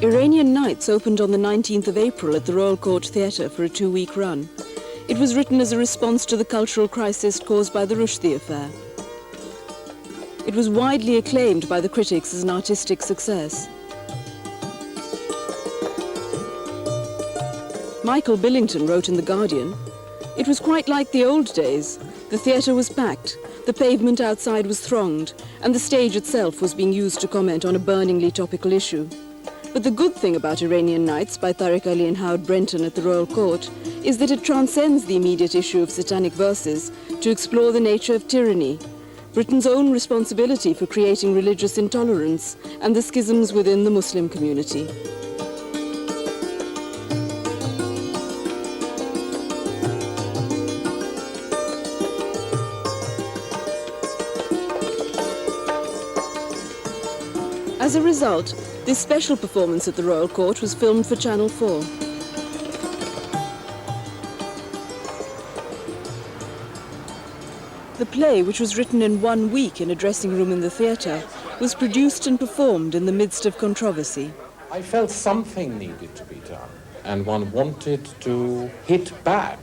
Iranian Nights opened on the 19th of April at the Royal Court Theatre for a 2-week run. It was written as a response to the cultural crisis caused by the Rushdie affair. It was widely acclaimed by the critics as an artistic success. Michael Billington wrote in The Guardian, "It was quite like the old days. The theatre was packed, the pavement outside was thronged, and the stage itself was being used to comment on a burningly topical issue. But the good thing about Iranian Nights by Tariq Ali and Howard Brenton at the Royal Court is that it transcends the immediate issue of satanic verses to explore the nature of tyranny, Britain's own responsibility for creating religious intolerance, and the schisms within the Muslim community." As a result, this special performance at the Royal Court was filmed for Channel 4. The play, which was written in 1 week in a dressing room in the theatre, was produced and performed in the midst of controversy. I felt something needed to be done, and one wanted to hit back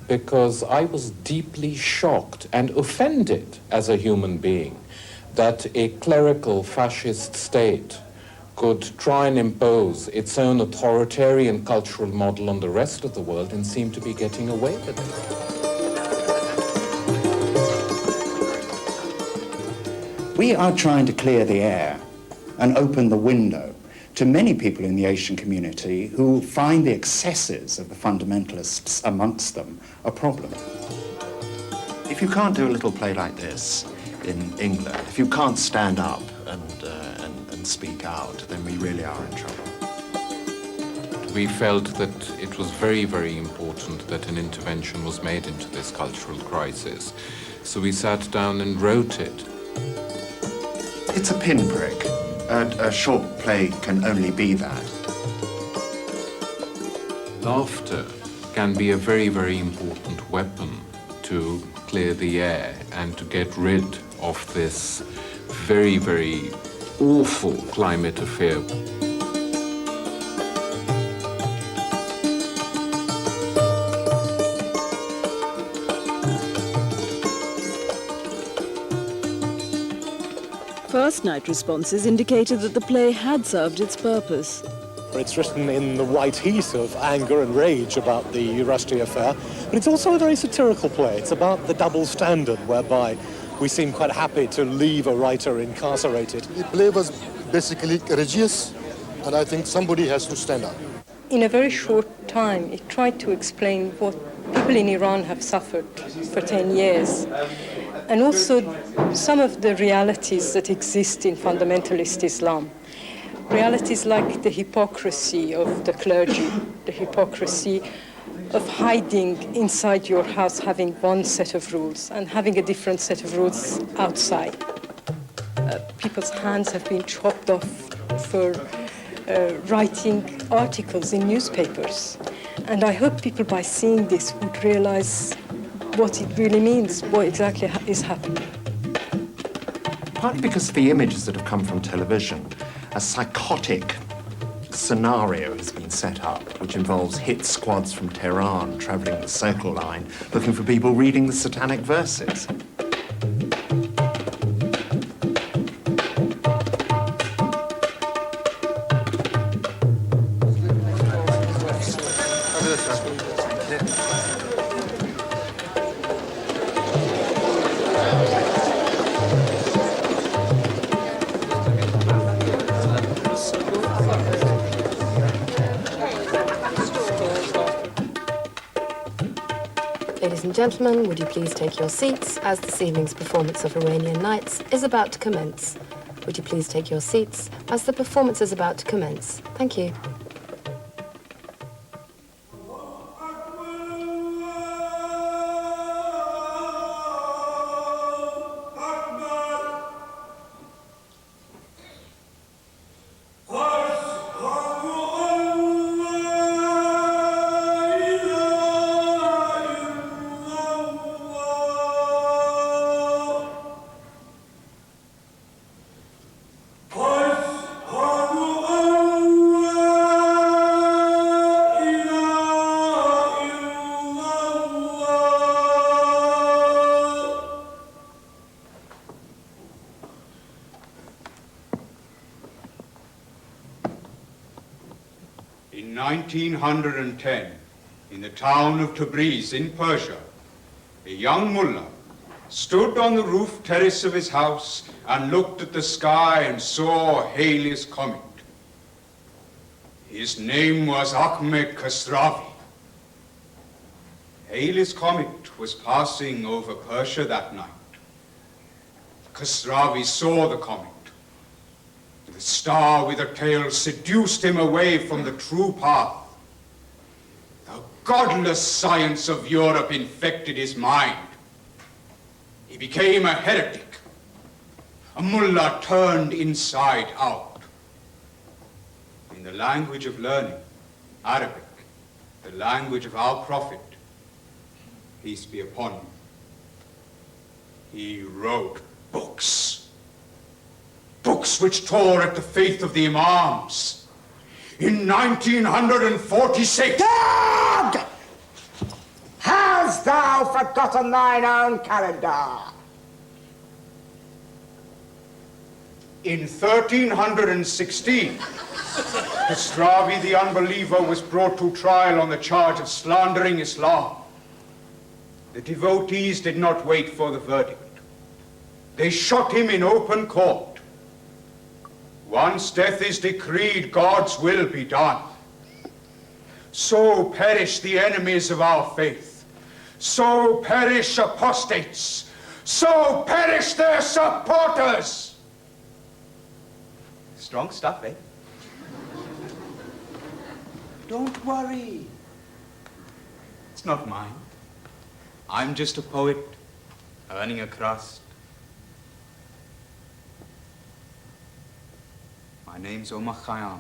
because I was deeply shocked and offended as a human being that a clerical fascist state could try and impose its own authoritarian cultural model on the rest of the world and seem to be getting away with it. We are trying to clear the air and open the window to many people in the Asian community who find the excesses of the fundamentalists amongst them a problem. If you can't do a little play like this in England, if you can't stand up and speak out, then we really are in trouble. We felt that it was very, very important that an intervention was made into this cultural crisis. So we sat down and wrote it. It's a pinprick. A short play can only be that. Laughter can be a very, very important weapon to clear the air and to get rid of this very, very awful climate of fear. First night responses indicated that the play had served its purpose. It's written in the white heat of anger and rage about the Rushdie affair, but it's also a very satirical play. It's about the double standard whereby we seem quite happy to leave a writer incarcerated. The play was basically courageous, and I think somebody has to stand up. In a very short time, it tried to explain what people in Iran have suffered for 10 years, and also some of the realities that exist in fundamentalist Islam. Realities like the hypocrisy of the clergy, the hypocrisy of hiding inside your house, having one set of rules and having a different set of rules outside. People's hands have been chopped off for writing articles in newspapers. And I hope people, by seeing this, would realize what it really means, what exactly is happening. Partly because of the images that have come from television, a psychotic scenario has been set up, which involves hit squads from Tehran traveling the Circle Line, looking for people reading the satanic verses. Ladies and gentlemen, would you please take your seats as this evening's performance of Iranian Nights is about to commence. Would you please take your seats as the performance is about to commence. Thank you. أشهد أن 1910, in the town of Tabriz in Persia, a young mullah stood on the roof terrace of his house and looked at the sky and saw Halley's comet. His name was Ahmed Khosravi. Halley's comet was passing over Persia that night. Khosravi saw the comet. The star with a tail seduced him away from the true path. The godless science of Europe infected his mind. He became a heretic, a mullah turned inside out. In the language of learning, Arabic, the language of our prophet, peace be upon him, he wrote books. Books which tore at the faith of the Imams. In 1946... Dog! Hast thou forgotten thine own calendar? In 1316, Khosravi the unbeliever was brought to trial on the charge of slandering Islam. The devotees did not wait for the verdict. They shot him in open court. Once death is decreed, God's will be done. So perish the enemies of our faith. So perish apostates. So perish their supporters. Strong stuff, eh? Don't worry. It's not mine. I'm just a poet, earning a crust. My name's Omar Khayyam.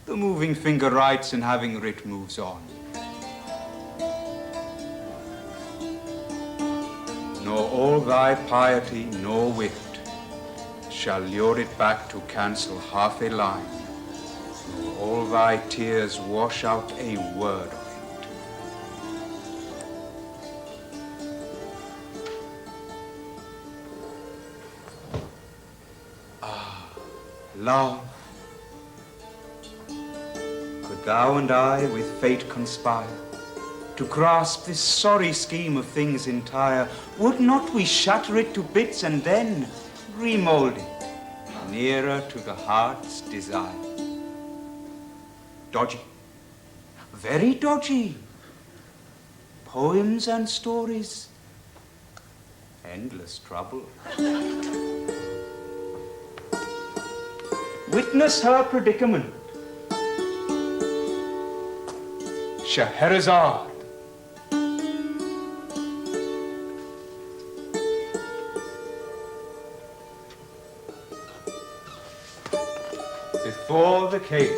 The moving finger writes and having writ moves on. Nor all thy piety nor wit shall lure it back to cancel half a line, nor all thy tears wash out a word of it. Love, could thou and I with fate conspire to grasp this sorry scheme of things entire, would not we shatter it to bits and then remold it nearer to the heart's desire? Dodgy, very dodgy. Poems and stories, endless trouble. Witness her predicament. Scheherazade. Before the cave.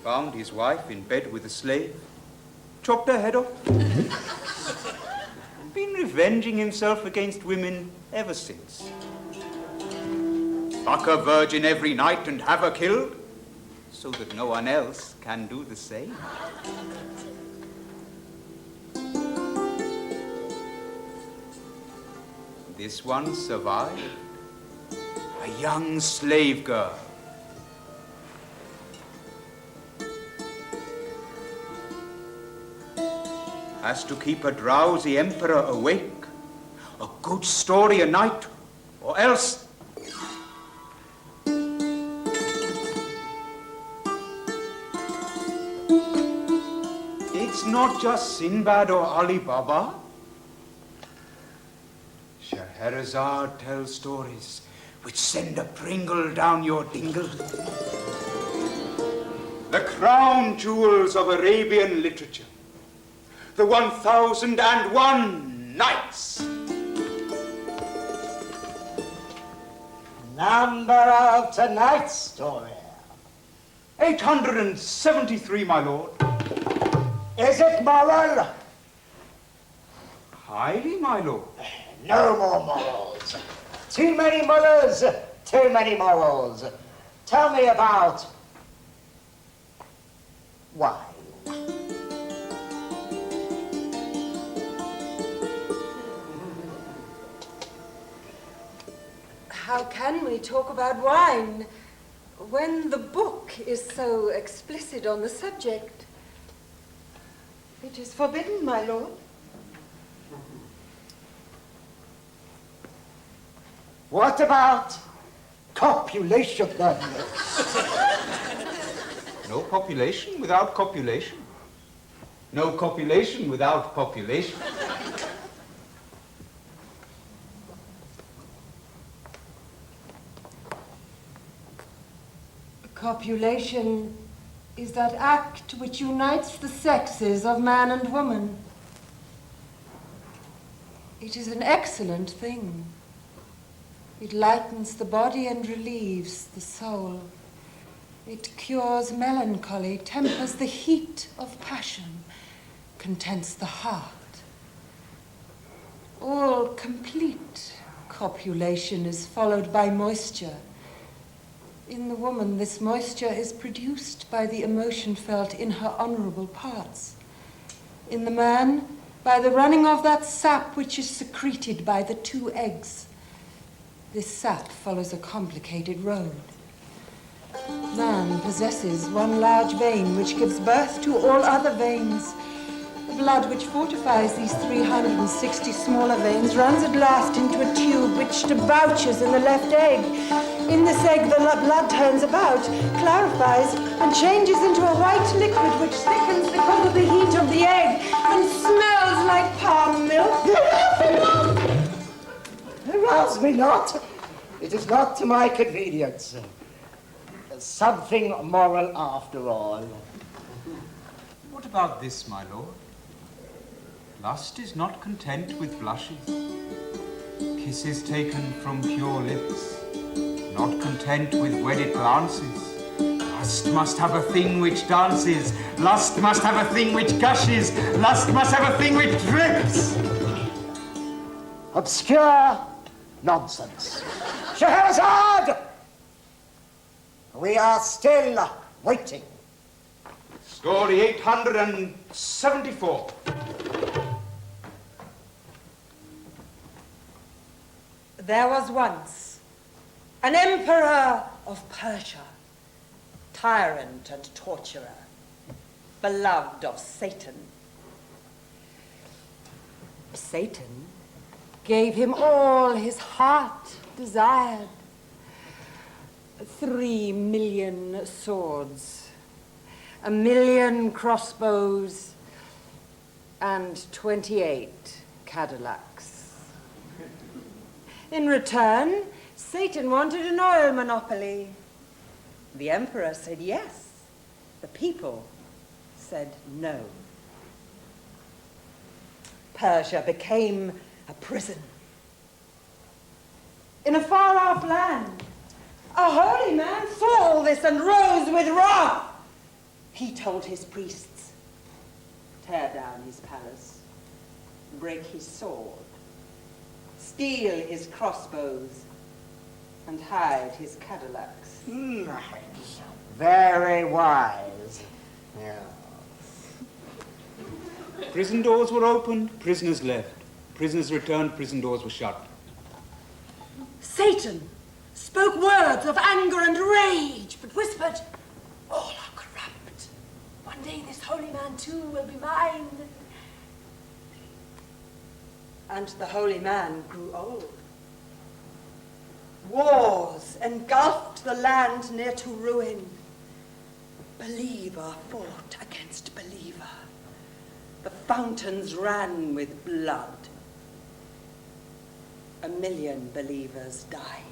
Found his wife in bed with a slave, chopped her head off. Been revenging himself against women ever since. Fuck a virgin every night and have her killed, so that no one else can do the same. This one survived, a young slave girl. Has to keep a drowsy emperor awake. A good story a night, or else... It's not just Sinbad or Ali Baba. Scheherazade tells stories which send a pringle down your dingle. The crown jewels of Arabian literature. The 1001 Nights. Number of tonight's story. 873, my lord. Is it moral? Highly, my lord. No more morals. Too many mullahs, too many morals. Tell me about wine. how can we talk about wine when the book is so explicit on the subject? It is forbidden, my lord. What about copulation, then? No population without copulation. No copulation without population. Copulation is that act which unites the sexes of man and woman. It is an excellent thing. It lightens the body and relieves the soul. It cures melancholy, tempers the heat of passion, contents the heart. All complete copulation is followed by moisture. In the woman, this moisture is produced by the emotion felt in her honorable parts. In the man, by the running of that sap which is secreted by the 2 eggs. This sap follows a complicated road. Man possesses one large vein which gives birth to all other veins. The blood which fortifies these 360 smaller veins runs at last into a tube which debouches in the left egg. In this egg, the blood turns about, clarifies, and changes into a white liquid which thickens because of the heat of the egg and smells like palm milk. Arouse me not. It is not to my convenience. Something moral after all. What about this, my lord? Lust is not content with blushes. Kisses taken from pure lips, not content with wedded glances. Lust must have a thing which dances. Lust must have a thing which gushes. Lust must have a thing which drips. Obscure nonsense. Scheherazade! We are still waiting. Story 874. There was once an emperor of Persia, tyrant and torturer, beloved of Satan. Satan gave him all his heart desired. 3 million swords, 1 million crossbows, and 28 Cadillacs. In return, Satan wanted an oil monopoly. The emperor said yes. The people said no. Persia became a prison. In a far-off land, a holy man saw all this and rose with wrath. He told his priests, tear down his palace, break his sword, steal his crossbows, and hide his Cadillacs. Very wise. Yeah. Prison doors were opened, prisoners left. Prisoners returned, prison doors were shut. Satan spoke words of anger and rage, but whispered, all are corrupt. One day this holy man too will be mine. And the holy man grew old. Wars engulfed the land near to ruin. Believer fought against believer. The fountains ran with blood. 1 million believers died.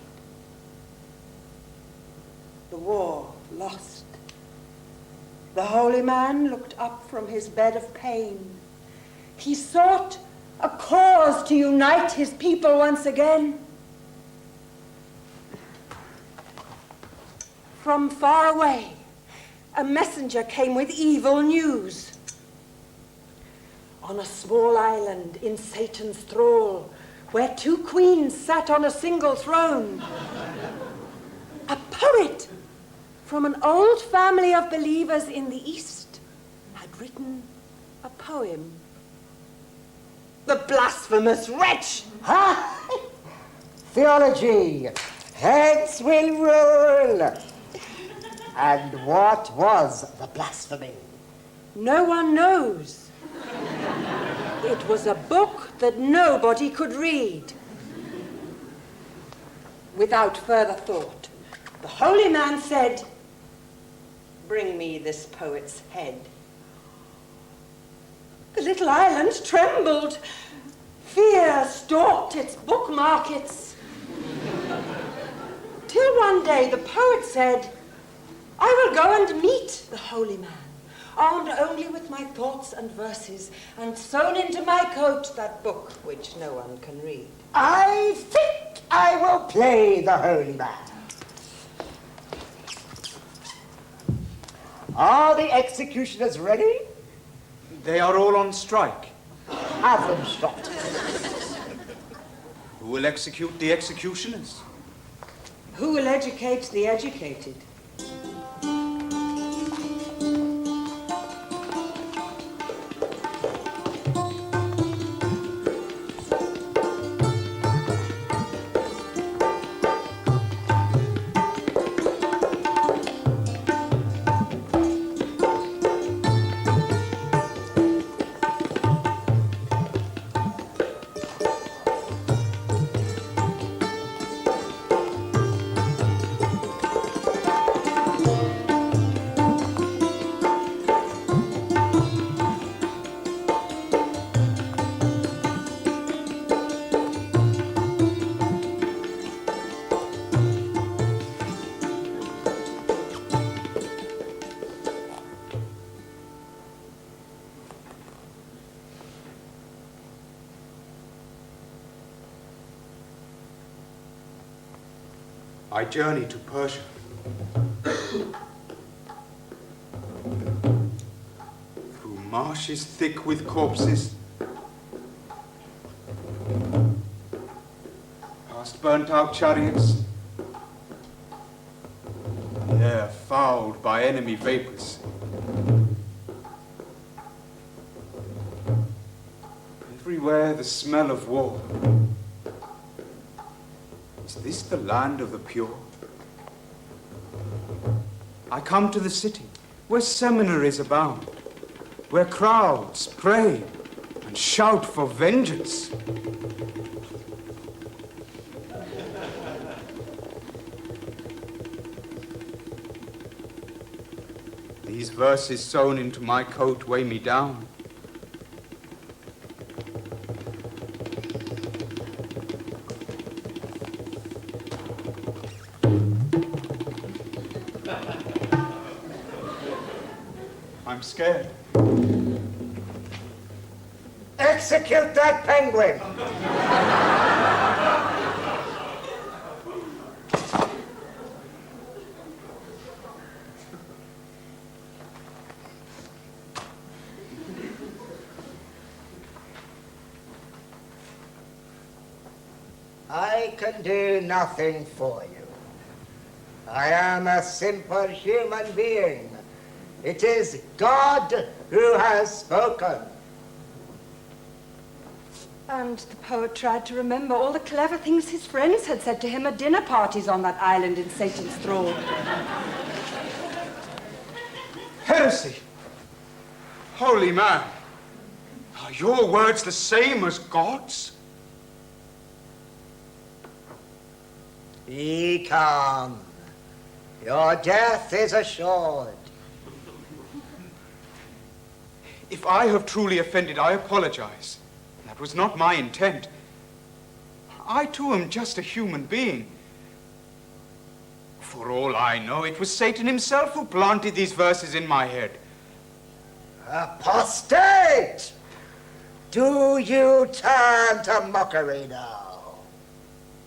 The war lost. The holy man looked up from his bed of pain. He sought a cause to unite his people once again. From far away, a messenger came with evil news. On a small island in Satan's thrall, where 2 queens sat on a single throne, a poet from an old family of believers in the East had written a poem. The blasphemous wretch! Ha! Theology! Hence will rule. And what was the blasphemy? No one knows. It was a book that nobody could read. Without further thought, the holy man said, "Bring me this poet's head." The little island trembled. Fear stalked its book markets. Till one day the poet said, "I will go and meet the holy man, armed only with my thoughts and verses, and sewn into my coat that book which no one can read." I think I will play the holy man. Are the executioners ready? They are all on strike. Have them shot. Who will execute the executioners? Who will educate the educated? I journey to Persia. Through marshes thick with corpses, past burnt-out chariots, the air fouled by enemy vapors. Everywhere the smell of war. Is this the land of the pure? I come to the city where seminaries abound, where crowds pray and shout for vengeance. These verses sewn into my coat weigh me down. I'm scared. Execute that penguin! I can do nothing for you. I am a simple human being. It is God who has spoken. And the poet tried to remember all the clever things his friends had said to him at dinner parties on that island in Satan's thrall. Heresy! Holy man, are your words the same as God's? Be calm. Your death is assured. If I have truly offended, I apologize. That was not my intent. I too am just a human being. For all I know, it was Satan himself who planted these verses in my head. Apostate! Do you turn to mockery now?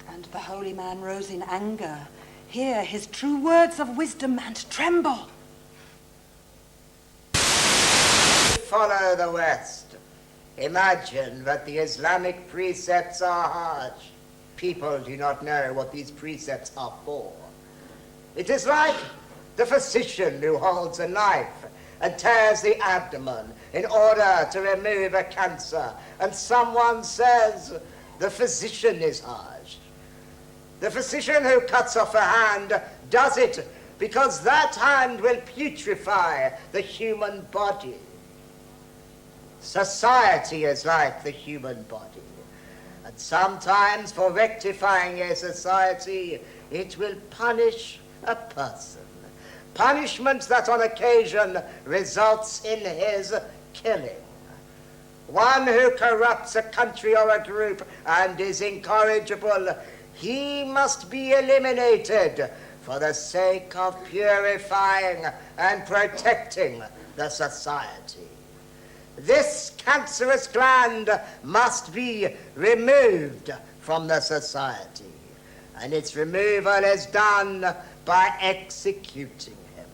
And the holy man rose in anger. Hear his true words of wisdom and tremble. Follow the West. Imagine that the Islamic precepts are harsh. People do not know what these precepts are for. It is like the physician who holds a knife and tears the abdomen in order to remove a cancer, and someone says the physician is harsh. The physician who cuts off a hand does it because that hand will putrefy the human body. Society is like the human body, and sometimes for rectifying a society, it will punish a person. Punishment that on occasion results in his killing. One who corrupts a country or a group and is incorrigible, he must be eliminated for the sake of purifying and protecting the society. This cancerous gland must be removed from the society, and its removal is done by executing him.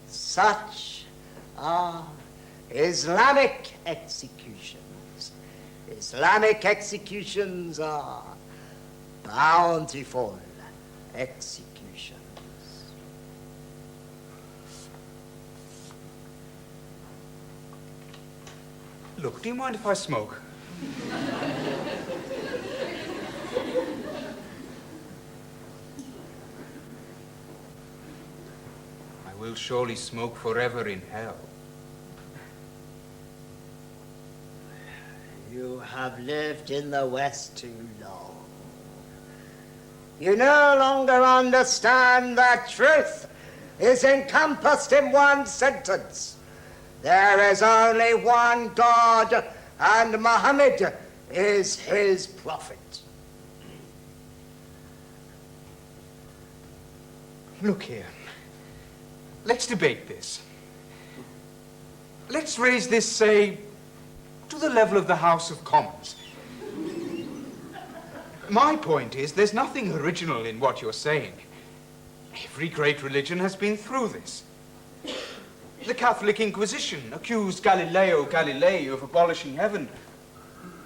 Such are Islamic executions. Islamic executions are bountiful executions. Look, do you mind if I smoke? I will surely smoke forever in hell. You have lived in the West too long. You no longer understand that truth is encompassed in one sentence. There is only one God, and Muhammad is his prophet. Look here. Let's debate this. Let's raise this, say, to the level of the House of Commons. My point is, there's nothing original in what you're saying. Every great religion has been through this. The Catholic Inquisition accused Galileo Galilei of abolishing heaven,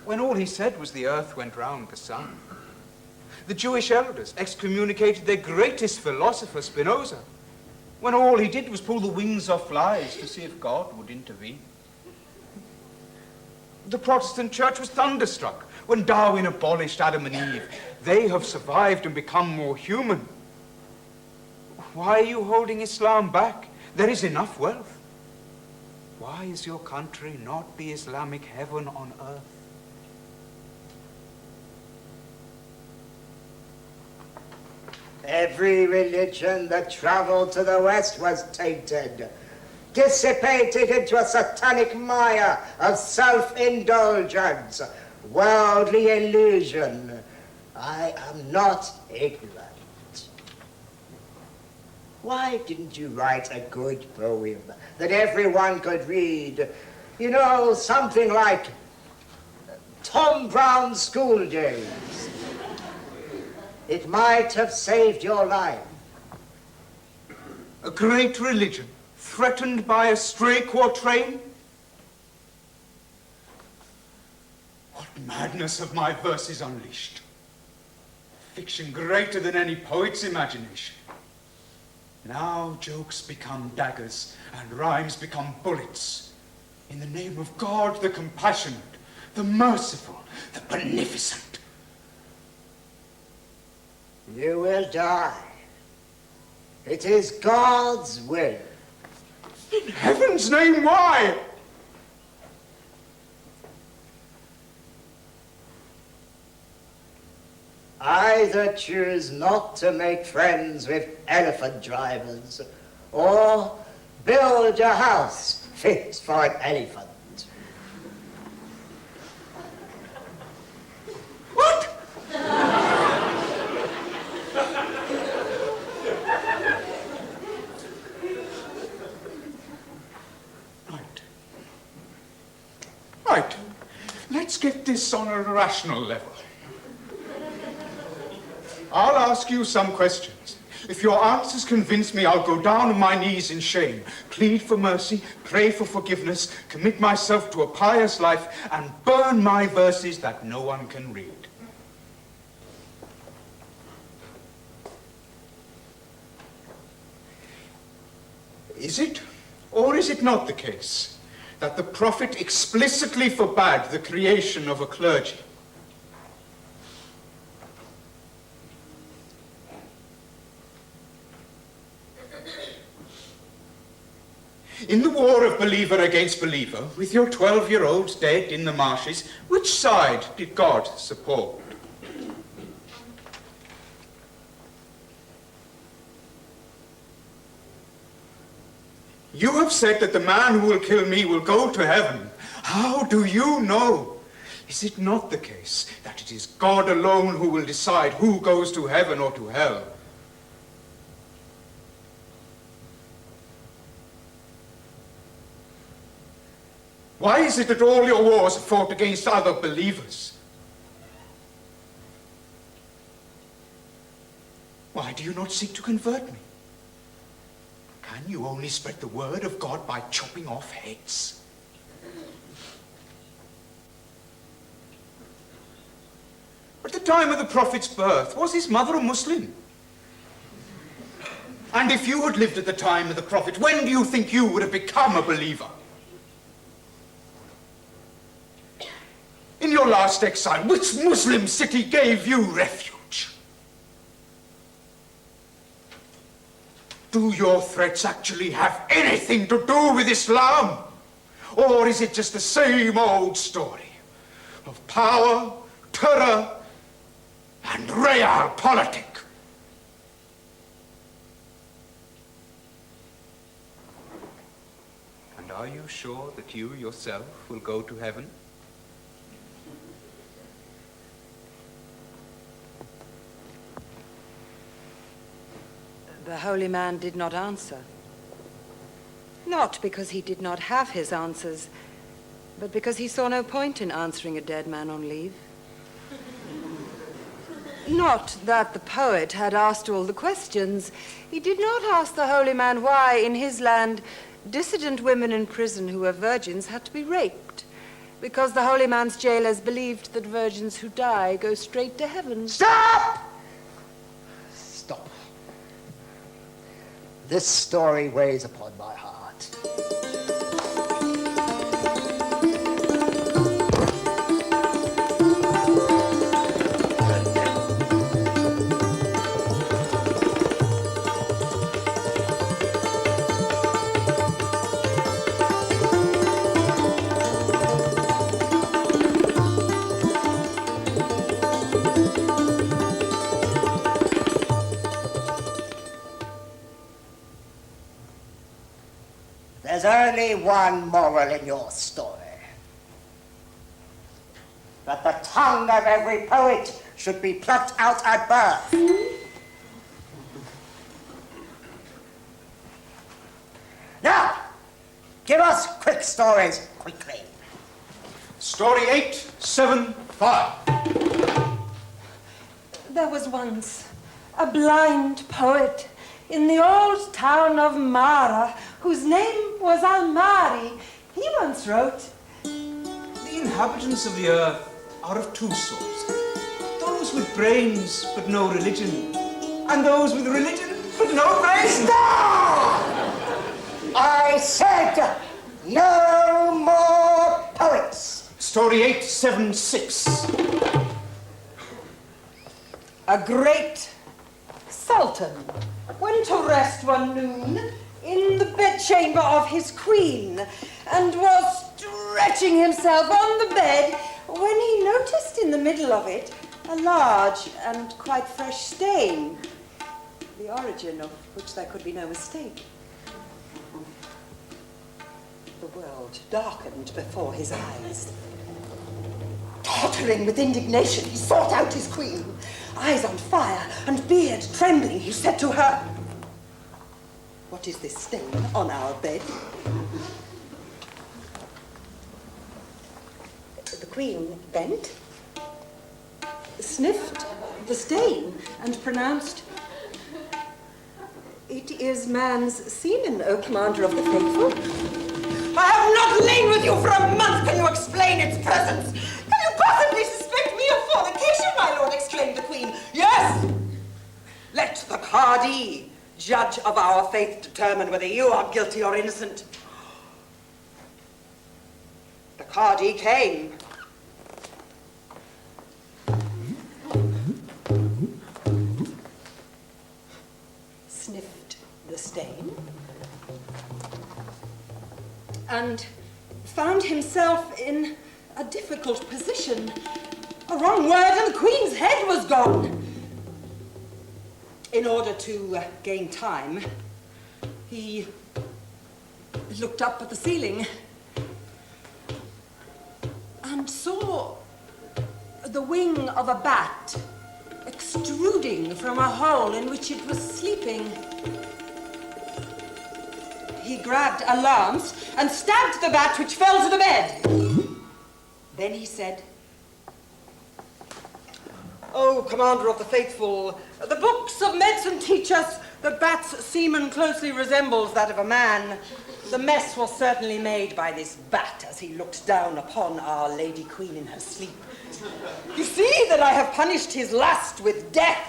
when all he said was the earth went round the sun. The Jewish elders excommunicated their greatest philosopher, Spinoza, when all he did was pull the wings off flies to see if God would intervene. The Protestant Church was thunderstruck when Darwin abolished Adam and Eve. They have survived and become more human. Why are you holding Islam back? There is enough wealth. Why is your country not the Islamic heaven on earth? Every religion that traveled to the West was tainted, dissipated into a satanic mire of self-indulgence, worldly illusion. I am not ignorant. Why didn't you write a good poem that everyone could read? You know, something like Tom Brown's School Days. It might have saved your life. A great religion threatened by a stray quatrain? What madness have my verses unleashed? Fiction greater than any poet's imagination. Now jokes become daggers and rhymes become bullets. In the name of God, the compassionate, the merciful, the beneficent. You will die. It is God's will. In heaven's name, why? Either choose not to make friends with elephant drivers, or build a house fit for an elephant. What? Right. Let's get this on a rational level. I'll ask you some questions. If your answers convince me, I'll go down on my knees in shame, plead for mercy, pray for forgiveness, commit myself to a pious life, and burn my verses that no one can read. Is it, or is it not the case, that the Prophet explicitly forbade the creation of a clergy? In the war of believer against believer, with your 12-year-old dead in the marshes, which side did God support? You have said that the man who will kill me will go to heaven. How do you know? Is it not the case that it is God alone who will decide who goes to heaven or to hell? Why is it that all your wars are fought against other believers? Why do you not seek to convert me? Can you only spread the word of God by chopping off heads? At the time of the prophet's birth, was his mother a Muslim? And if you had lived at the time of the prophet, when do you think you would have become a believer? In your last exile, which Muslim city gave you refuge? Do your threats actually have anything to do with Islam? Or is it just the same old story of power, terror, and realpolitik? And are you sure that you yourself will go to heaven? The holy man did not answer. Not because he did not have his answers, but because he saw no point in answering a dead man on leave. Not that the poet had asked all the questions. He did not ask the holy man why, in his land, dissident women in prison who were virgins had to be raped, because the holy man's jailers believed that virgins who die go straight to heaven. Stop! Stop. This story weighs upon my heart. There's only one moral in your story. That the tongue of every poet should be plucked out at birth. Now, give us quick stories, quickly. Story 875. There was once a blind poet in the old town of Mara, whose name was Almari. He once wrote, The inhabitants of the earth are of two sorts. Those with brains but no religion, and those with religion but no brains. Stop! I said no more poets. Story 876. a great sultan went to rest one noon in the bedchamber of his queen, and was stretching himself on the bed when he noticed in the middle of it a large and quite fresh stain, the origin of which there could be no mistake. The world darkened before his eyes. Tottering with indignation, he sought out his queen. Eyes on fire and beard trembling, he said to her, "What is this stain on our bed?" The queen bent, sniffed the stain, and pronounced, "It is man's semen, O commander of the faithful." "I have not lain with you for a month. Can you explain its presence?" "Can you possibly suspect me of fornication, my lord?" exclaimed the queen. "Yes! Let the Qadi, judge of our faith, determine whether you are guilty or innocent." The Qadi came. Sniffed the stain, and found himself in a difficult position. A wrong word and the Queen's head was gone. In order to gain time, he looked up at the ceiling and saw the wing of a bat extruding from a hole in which it was sleeping. He grabbed a lance and stabbed the bat, which fell to the bed. Then he said, "Oh, Commander of the Faithful, the books of medicine teach us that bat's semen closely resembles that of a man. The mess was certainly made by this bat as he looked down upon our Lady Queen in her sleep. You see that I have punished his lust with death."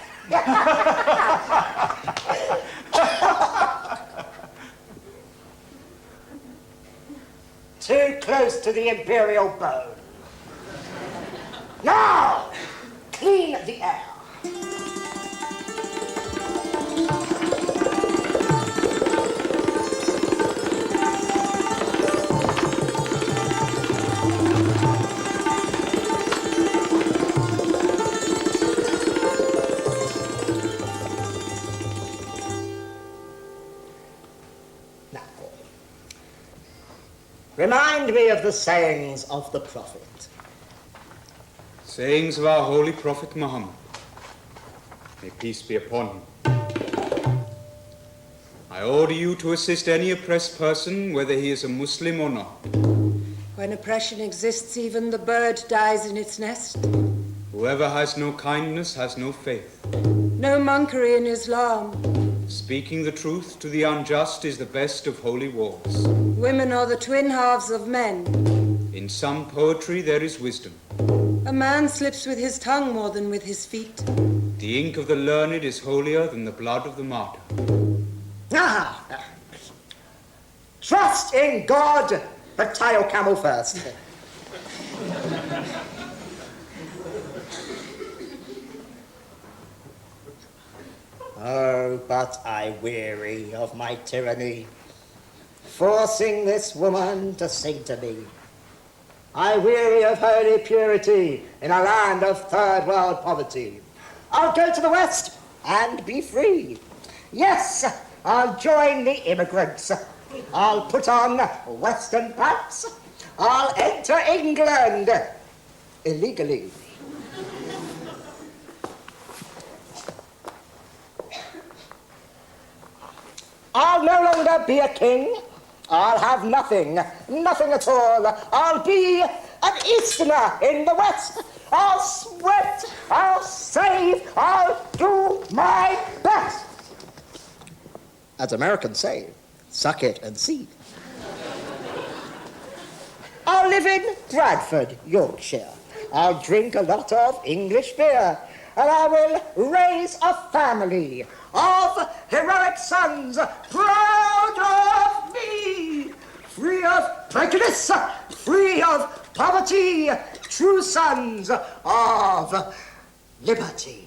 Too close to the imperial bone. Now, clean the air. Remind me of the sayings of the Prophet. Sayings of our holy Prophet Muhammad. May peace be upon him. I order you to assist any oppressed person, whether he is a Muslim or not. When oppression exists, even the bird dies in its nest. Whoever has no kindness has no faith. No monkery in Islam. Speaking the truth to the unjust is the best of holy wars. Women are the twin halves of men. In some poetry there is wisdom. A man slips with his tongue more than with his feet. The ink of the learned is holier than the blood of the martyr. Trust in God, but tie your camel first. Oh, but I weary of my tyranny, forcing this woman to sing to me. I weary of holy purity in a land of third world poverty. I'll go to the West and be free. Yes, I'll join the immigrants. I'll put on Western pants. I'll enter England illegally. I'll no longer be a king. I'll have nothing at all. I'll be an Easterner in the West. I'll sweat, I'll save, I'll do my best. As Americans say, suck it and see. I'll live in Bradford, Yorkshire. I'll drink a lot of English beer. And I will raise a family of heroic sons, proud of me, free of prejudice, free of poverty, true sons of liberty.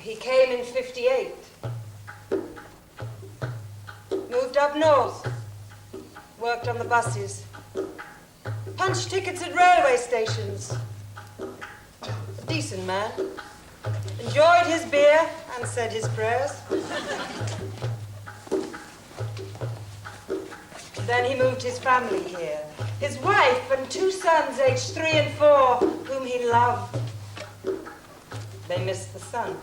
He came in 58. Moved up north. Worked on the buses. Punched tickets at railway stations. A decent man. Enjoyed his beer and said his prayers. Then he moved his family here. His wife and 2 sons aged 3 and 4, whom he loved. They missed the sun.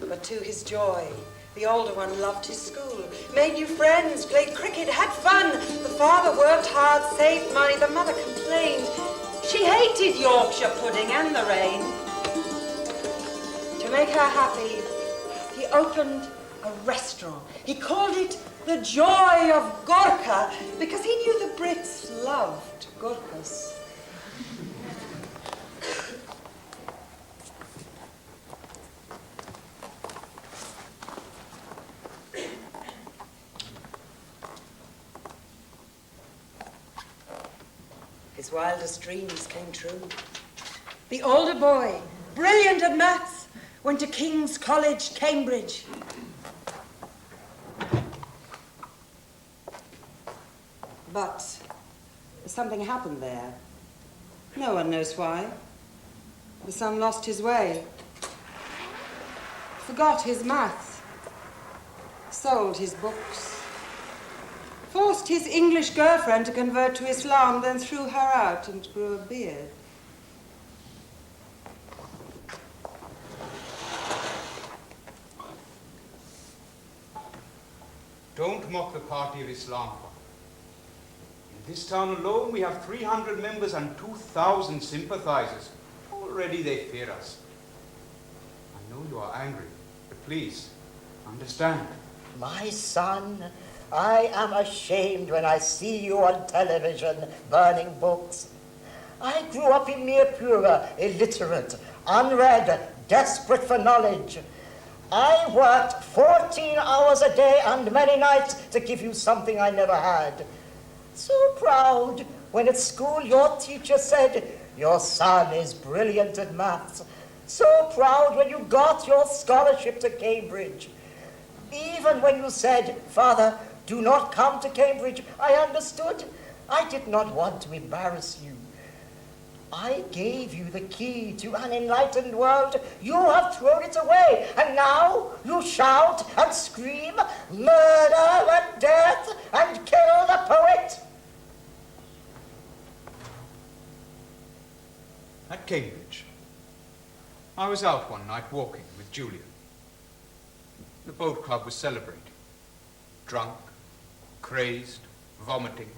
But to his joy, The older one loved his school, made new friends, played cricket, had fun. The father worked hard, saved money. The mother complained. She hated Yorkshire pudding and the rain. To make her happy, he opened a restaurant. He called it the Joy of Gorka because he knew the Brits loved Gorkas. His wildest dreams came true. The older boy, brilliant at maths, went to King's College, Cambridge. But something happened there. No one knows why. The son lost his way, forgot his maths, sold his books, forced his English girlfriend to convert to Islam, then threw her out and grew a beard. Don't mock the party of Islam. In this town alone, we have 300 members and 2,000 sympathizers. Already they fear us. I know you are angry, but please, understand. My son, I am ashamed when I see you on television burning books. I grew up in Mirpura, illiterate, unread, desperate for knowledge. I worked 14 hours a day and many nights to give you something I never had. So proud when at school your teacher said, your son is brilliant at maths. So proud when you got your scholarship to Cambridge. Even when you said, Father, do not come to Cambridge, I understood. I did not want to embarrass you. I gave you the key to an enlightened world. You have thrown it away, and now you shout and scream, murder and death, and kill the poet. At Cambridge, I was out one night walking with Julian. The boat club was celebrating. Drunk, crazed, vomiting,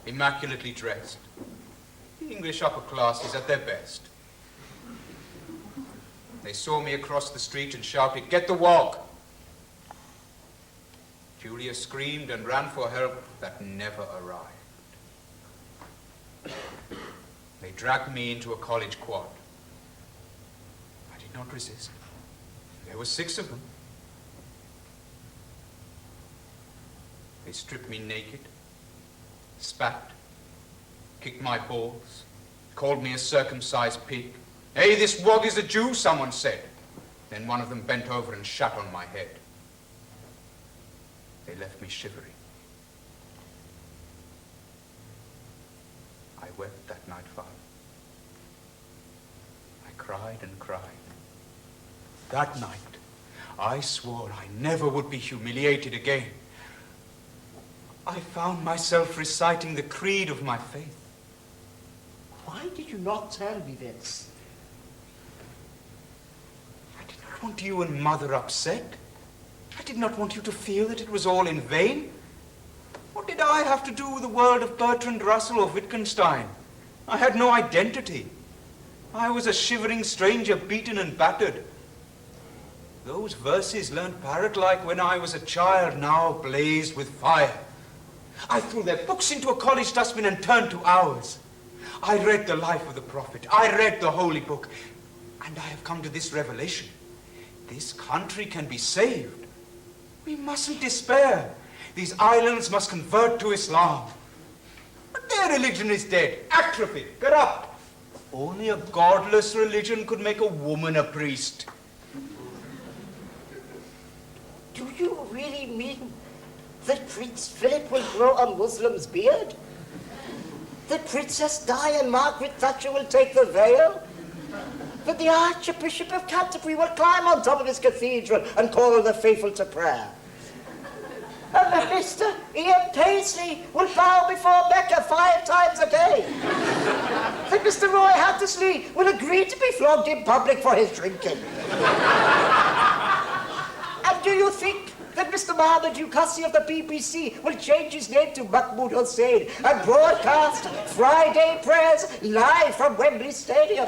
immaculately dressed. The English upper class is at their best. They saw me across the street and shouted, "Get the walk!" Julia screamed and ran for help that never arrived. They dragged me into a college quad. I did not resist. There were 6 of them. They stripped me naked, spat, kicked my balls, called me a circumcised pig. "Hey, this wog is a Jew," someone said. Then one of them bent over and shat on my head. They left me shivering. I wept that night, Father. I cried and cried. That night, I swore I never would be humiliated again. I found myself reciting the creed of my faith. Why did you not tell me this? I did not want you and Mother upset. I did not want you to feel that it was all in vain. What did I have to do with the world of Bertrand Russell or Wittgenstein? I had no identity. I was a shivering stranger, beaten and battered. Those verses learned parrot-like when I was a child, now blazed with fire. I threw their books into a college dustbin and turned to ours. I read the life of the prophet. I read the holy book. And I have come to this revelation. This country can be saved. We mustn't despair. These islands must convert to Islam. But their religion is dead, atrophied, corrupt. Only a godless religion could make a woman a priest. Do you really mean that Prince Philip will grow a Muslim's beard? That Princess Di and Margaret Thatcher will take the veil? That the Archbishop of Canterbury will climb on top of his cathedral and call the faithful to prayer? And that Mr. Ian Paisley will bow before Mecca 5 times a day? That Mr. Roy Hattersley will agree to be flogged in public for his drinking? And do you think that Mr. Mohammed Yukasi of the BBC will change his name to Mahmoud Hussein and broadcast Friday prayers live from Wembley Stadium.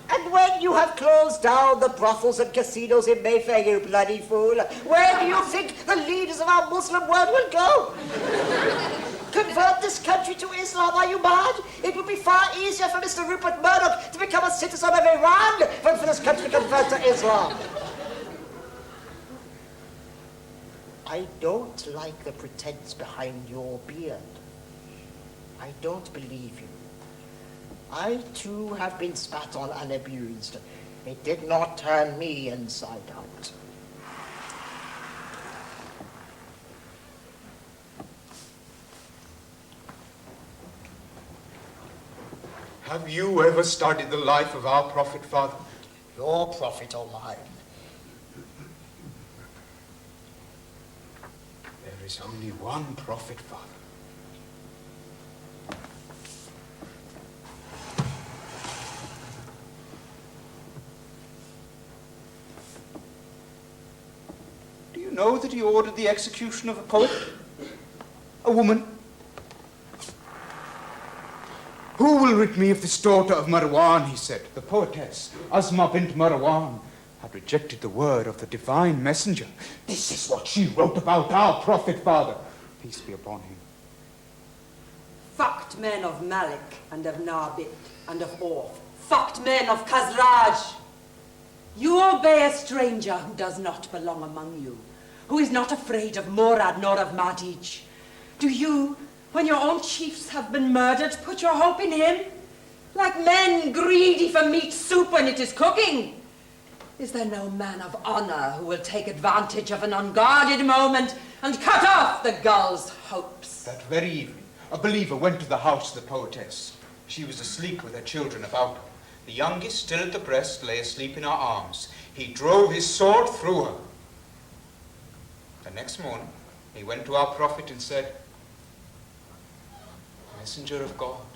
And when you have closed down the brothels and casinos in Mayfair, you bloody fool, where do you think the leaders of our Muslim world will go? Convert this country to Islam, are you mad? It would be far easier for Mr. Rupert Murdoch to become a citizen of Iran than for this country to convert to Islam. I don't like the pretense behind your beard. I don't believe you. I, too, have been spat on and abused. It did not turn me inside out. Have you ever studied the life of our prophet, Father? Your prophet or mine? There is only one prophet, Father. Do you know that he ordered the execution of a poet? A woman? Who will rid me of this daughter of Marwan, he said. The poetess, Asma bint Marwan, had rejected the word of the divine messenger. This is what she wrote about our prophet, Father. Peace be upon him. Fucked men of Malik and of Nabit and of Orf. Fucked men of Khazraj. You obey a stranger who does not belong among you, who is not afraid of Murad nor of Madij. Do you, when your own chiefs have been murdered, put your hope in him? Like men greedy for meat soup when it is cooking. Is there no man of honor who will take advantage of an unguarded moment and cut off the gull's hopes? That very evening, a believer went to the house of the poetess. She was asleep with her children about her. The youngest, still at the breast, lay asleep in her arms. He drove his sword through her. The next morning, he went to our prophet and said, Messenger of God,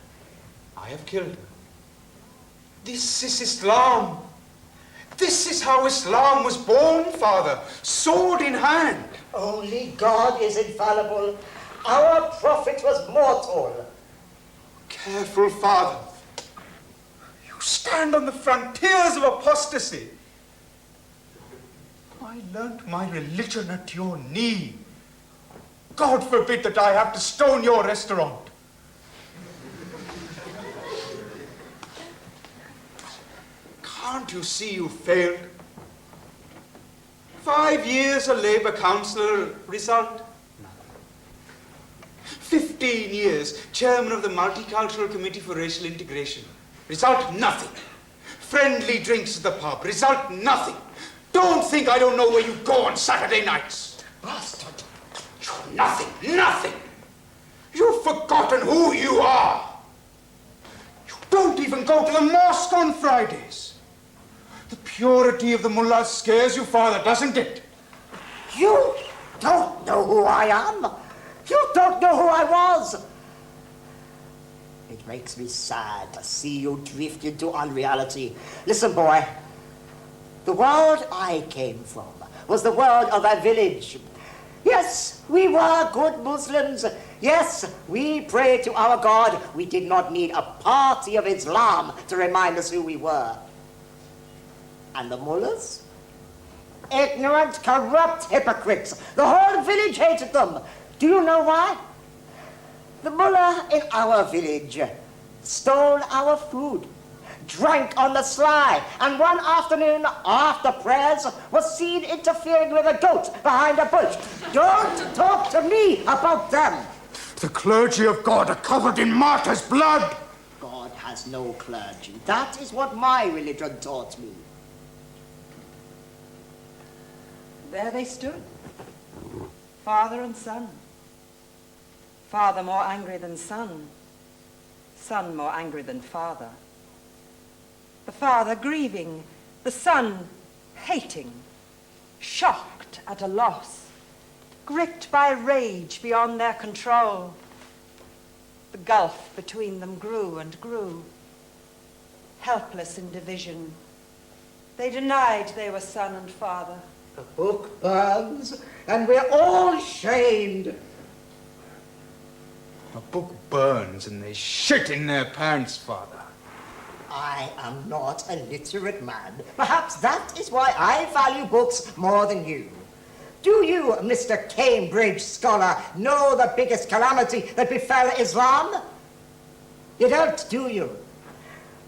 I have killed her. This is Islam. This is how Islam was born, Father, sword in hand. Only God is infallible. Our prophet was mortal. Careful, Father. You stand on the frontiers of apostasy. I learnt my religion at your knee. God forbid that I have to stone your restaurant. Can't you see you failed? 5 years a Labour councillor, result? 15 years chairman of the Multicultural Committee for Racial Integration, result nothing. Friendly drinks at the pub, result nothing. Don't think I don't know where you go on Saturday nights. Bastard. Nothing, nothing. You've forgotten who you are. You don't even go to the mosque on Fridays. The purity of the mullah scares you, Father, doesn't it? You don't know who I am. You don't know who I was. It makes me sad to see you drift into unreality. Listen, boy. The world I came from was the world of a village. Yes, we were good Muslims. Yes, we prayed to our God. We did not need a party of Islam to remind us who we were. And the mullahs? Ignorant, corrupt hypocrites. The whole village hated them. Do you know why? The mullah in our village stole our food, drank on the sly, and one afternoon after prayers was seen interfering with a goat behind a bush. Don't talk to me about them. The clergy of God are covered in martyrs' blood. God has no clergy. That is what my religion taught me. There they stood, father and son. Father more angry than son, son more angry than father. The father grieving, the son hating, shocked at a loss, gripped by rage beyond their control. The gulf between them grew and grew. Helpless in division, they denied they were son and father. The book burns, and we're all shamed. A book burns and they shit in their pants, Father. I am not a literate man. Perhaps that is why I value books more than you. Do you, Mr. Cambridge scholar, know the biggest calamity that befell Islam? You don't, do you?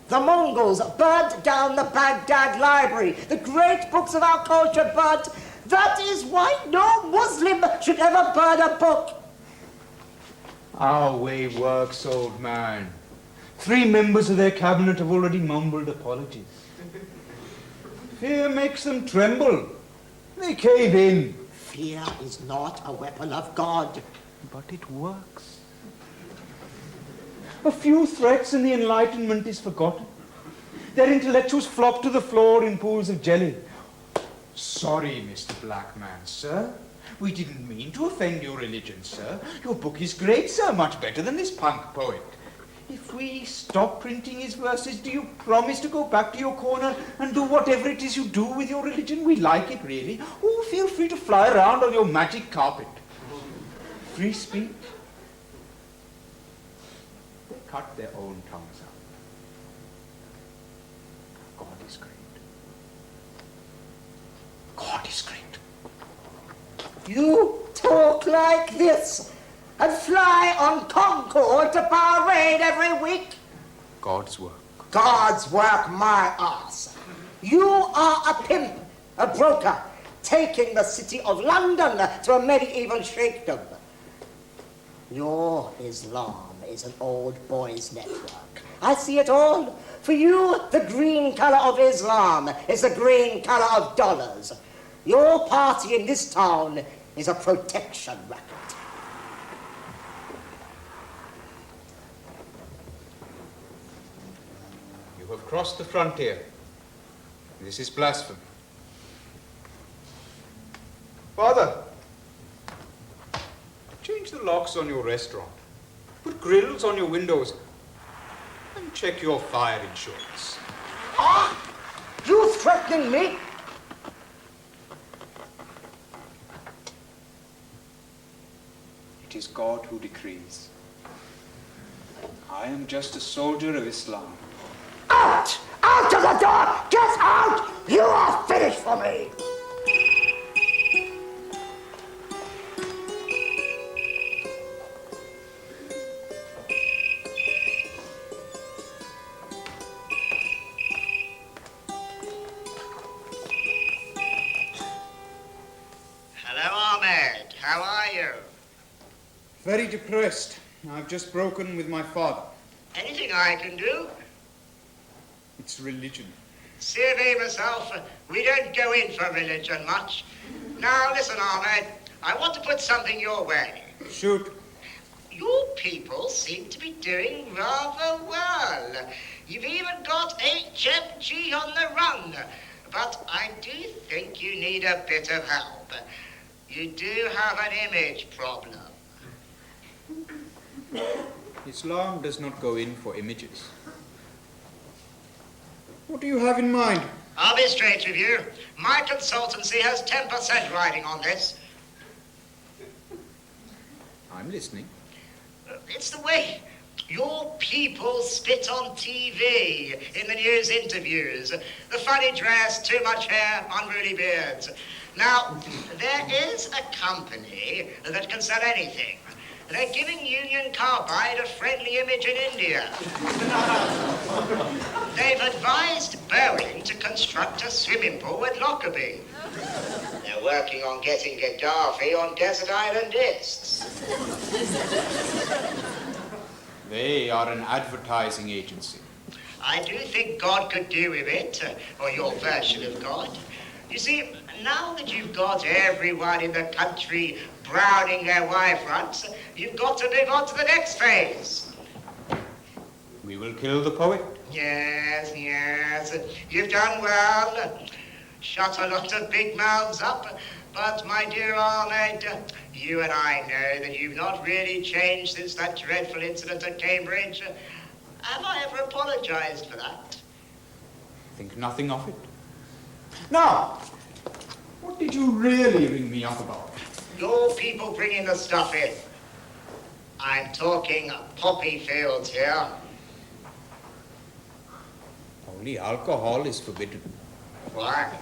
The Mongols burnt down the Baghdad library. The great books of our culture burnt. That is why no Muslim should ever burn a book. Our way works, old man. 3 members of their cabinet have already mumbled apologies. Fear makes them tremble. They cave in. Fear is not a weapon of God. But it works. A few threats and the Enlightenment is forgotten. Their intellectuals flop to the floor in pools of jelly. Sorry, Mr. Blackman, sir. We didn't mean to offend your religion, sir. Your book is great, sir, much better than this punk poet. If we stop printing his verses, do you promise to go back to your corner and do whatever it is you do with your religion? We like it, really. Oh, feel free to fly around on your magic carpet. Free speech. They cut their own tongues out. God is great. God is great. You talk like this and fly on Concorde to Bahrain every week? God's work. God's work, my ass. You are a pimp, a broker, taking the city of London to a medieval sheikdom. Your Islam is an old boys' network. I see it all. For you, the green colour of Islam is the green colour of dollars. Your party in this town is a protection racket. You have crossed the frontier. This is blasphemy. Father, change the locks on your restaurant. Put grills on your windows. And check your fire insurance. Ah! You threatening me? It is God who decrees. I am just a soldier of Islam. Out! Out of the door! Get out! You are finished for me! Hello, Ahmed. How are you? Very depressed. I've just broken with my father. Anything I can do? It's religion. CV myself, we don't go in for religion much. Now, listen, Ahmed, I want to put something your way. Shoot. Your people seem to be doing rather well. You've even got HMG on the run. But I do think you need a bit of help. You do have an image problem. Islam does not go in for images. What do you have in mind? I'll be straight with you. My consultancy has 10% riding on this. I'm listening. It's the way your people spit on TV, in the news interviews. The funny dress, too much hair, unruly beards. Now, there is a company that can sell anything. They're giving Union Carbide a friendly image in India. They've advised Boeing to construct a swimming pool at Lockerbie. They're working on getting Gaddafi on desert islandists. They are an advertising agency. I do think God could do with it, or your version of God. You see, now that you've got everyone in the country browning their Y-fronts, you've got to move on to the next phase. We will kill the poet. Yes, yes, you've done well. Shut a lot of big mouths up. But, my dear Ahmed, you and I know that you've not really changed since that dreadful incident at Cambridge. Have I ever apologized for that? Think nothing of it. Now, What did you really ring me up about? Your people bringing the stuff in. I'm talking poppy fields here. Only alcohol is forbidden. Right.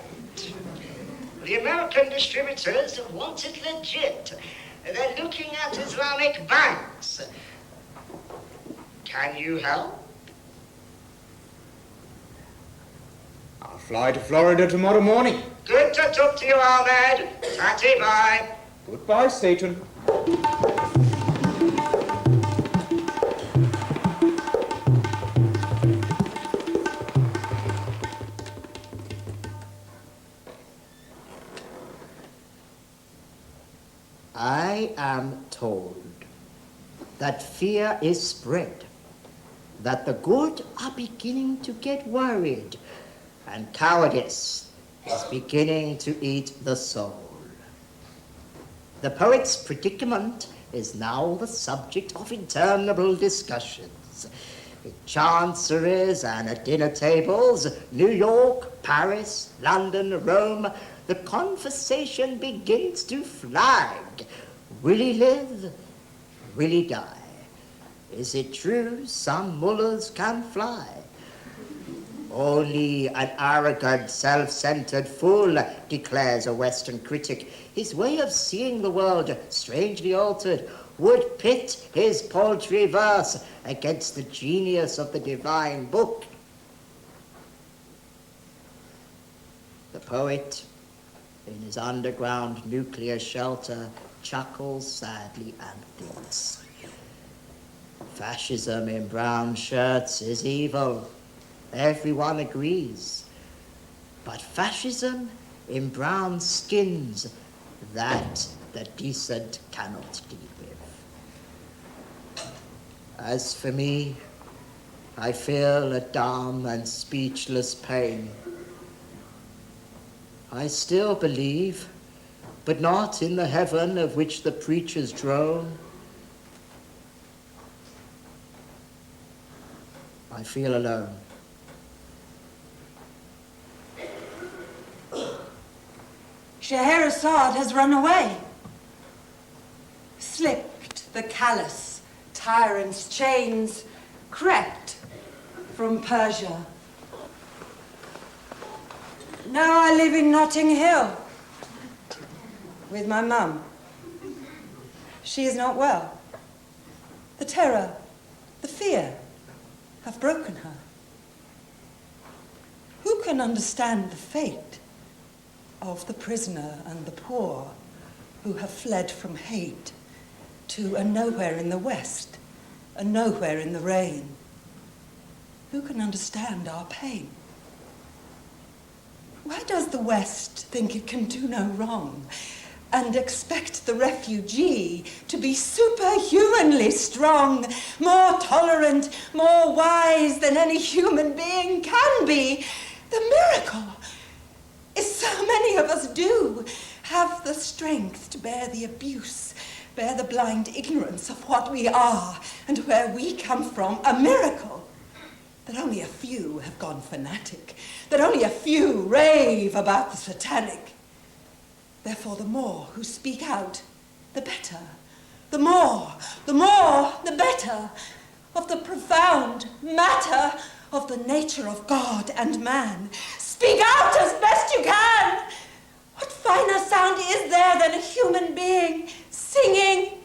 The American distributors want it legit. They're looking at Islamic banks. Can you help? I'll fly to Florida tomorrow morning. Good to talk to you, Ahmed. Tatty bye. Goodbye, Satan. I am told that fear is spread, that the good are beginning to get worried, and cowardice is beginning to eat the soul. The poet's predicament is now the subject of interminable discussions. In chanceries and at dinner tables, New York, Paris, London, Rome, the conversation begins to flag. Will he live? Will he die? Is it true some mullahs can fly? Only an arrogant, self-centered fool, declares a Western critic. His way of seeing the world, strangely altered, would pit his paltry verse against the genius of the divine book. The poet, in his underground nuclear shelter, chuckles sadly and thinks. Fascism in brown shirts is evil. Everyone agrees. But fascism in brown skins, that the decent cannot deal with. As for me, I feel a dumb and speechless pain. I still believe, but not in the heaven of which the preachers drone. I feel alone. Scheherazade has run away. Slipped the callous tyrant's chains, crept from Persia. Now I live in Notting Hill with my mum. She is not well. The terror, the fear have broken her. Who can understand the fate of the prisoner and the poor who have fled from hate to a nowhere in the West, a nowhere in the rain? Who can understand our pain? Why does the West think it can do no wrong and expect the refugee to be superhumanly strong, more tolerant, more wise than any human being can be? The miracle is so many of us do have the strength to bear the abuse, bear the blind ignorance of what we are and where we come from. A miracle that only a few have gone fanatic, that only a few rave about the satanic. Therefore, the more who speak out, the better. The more, the better of the profound matter of the nature of God and man. Speak out as best you can. What finer sound is there than a human being singing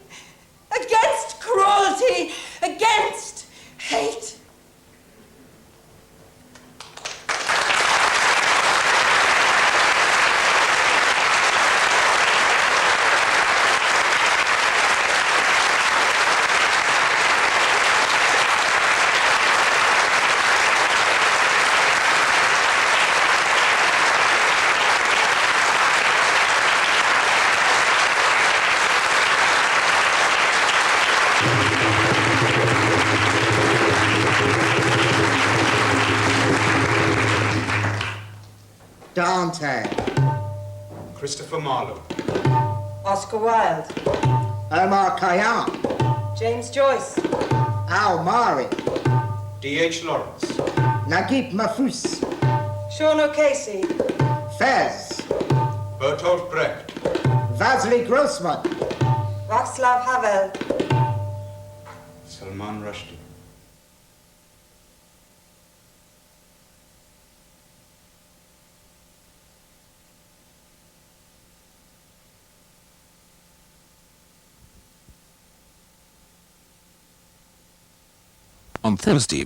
against cruelty, against hate? Dante. Christopher Marlowe. Oscar Wilde. Omar Khayyam. James Joyce. Al Mari. D.H. Lawrence. Naguib Mahfouz. Sean O'Casey. Fez. Bertolt Brecht. Vasily Grossman. Václav Havel. Salman Rushdie. On Thursday,